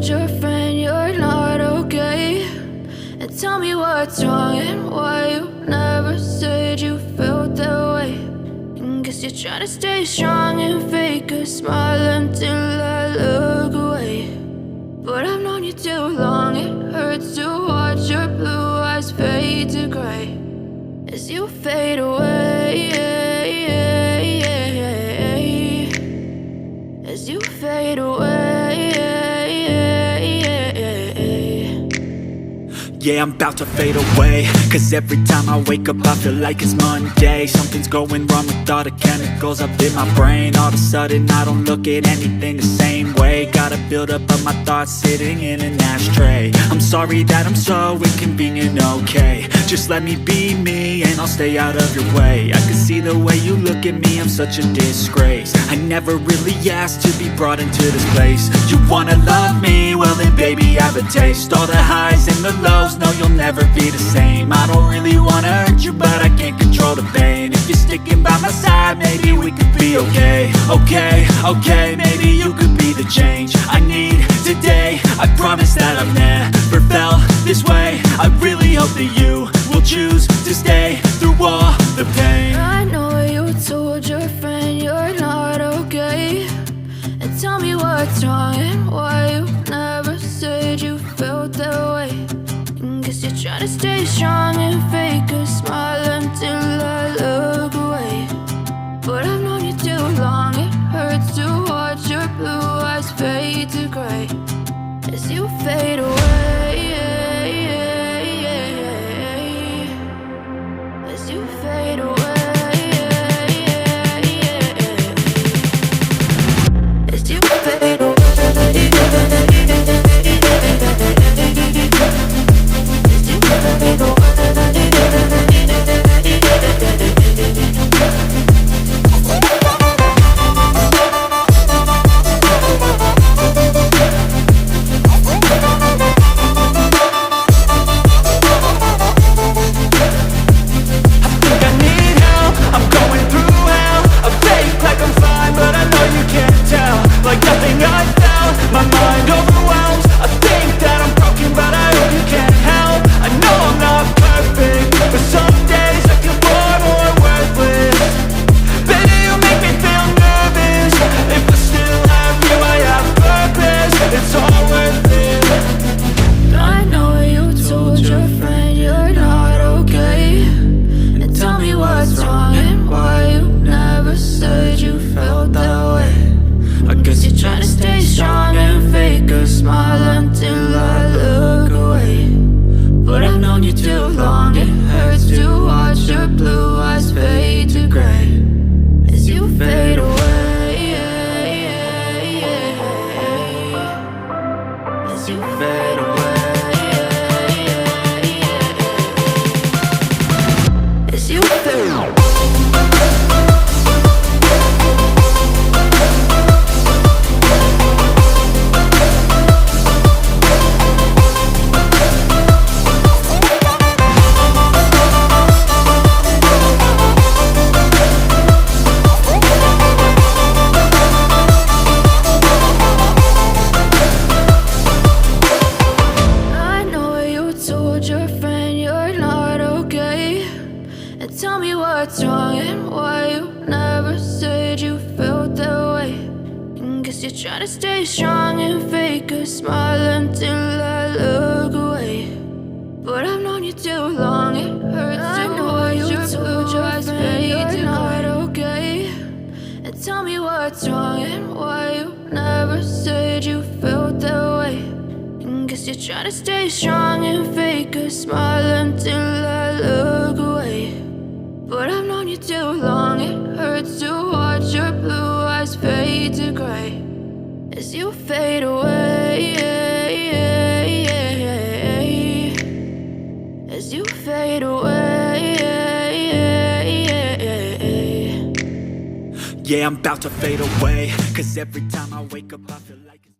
told your friend you're not okay? And tell me what's wrong and why you never said you felt that way. And guess you're trying to stay strong and fake a smile until I look away. But I've known you too long, it hurts to watch your blue eyes fade to gray as you fade away, as you fade away. Yeah, I'm about to fade away, cause every time I wake up I feel like it's Monday. Something's going wrong with all the chemicals up in my brain. All of a sudden I don't look at anything the same way. Got a buildup of my thoughts sitting in an ashtray. I'm sorry that I'm so inconvenient, okay? Just let me be me and I'll stay out of your way. I can see the way you look at me, I'm such a disgrace. I never really asked to be brought into this place. You wanna love me? Well then baby have a taste. All the highs and the lows, no, you'll never be the same. I don't really wanna hurt you, but I can't control the pain. If you're sticking by my side, maybe we could be okay. Okay, maybe you could be the change I need today. I promise that I've never felt this way. I really hope that you will choose to stay through all the pain. I know you told your friend you're not okay. And tell me what's wrong and why you never said you felt that way. Guess you're trying to stay strong and fake a smile until I look away. But I've known you too long, it hurts to watch your blue eyes fade to gray as you fade away, as you fade away, as you fade away. What's wrong and why you never said you felt that way. And guess you're trying to stay strong and fake a smile until I look away. But I've known you too long, it hurts to watch your blue eyes fade to not okay. And tell me what's wrong and why you never said you felt that way. And guess you're trying to stay strong and fake a smile until I look away. But I've known you too long, it hurts to watch your blue eyes fade to gray as you fade away, as you fade away. Yeah, I'm about to fade away, cause every time I wake up